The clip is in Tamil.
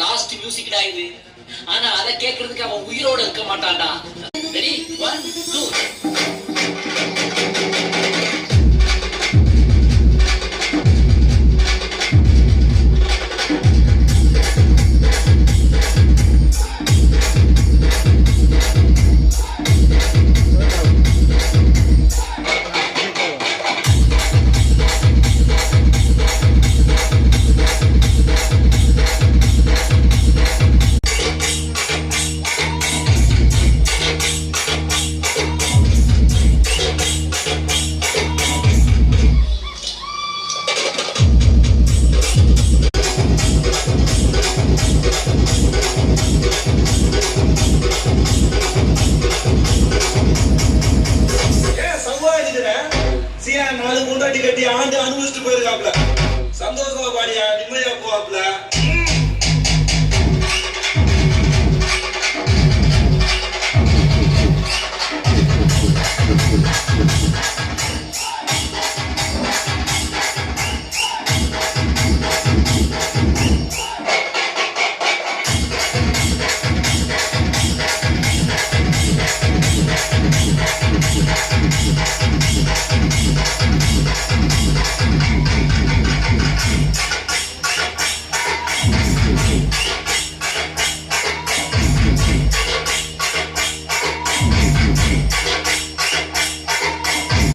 லாஸ்ட் மியூசிக்டா இது. ஆனா அதை கேட்கறதுக்கு அவன் உயிரோட இருக்க மாட்டான்டா. ரெடி 1 2 4 முண்டாட்டி கட்டி ஆண்டு அனுபவிச்சுட்டு போயிருக்காப்ல. சந்தோஷமா பாடியா நிம்மதியா போவாப்ல.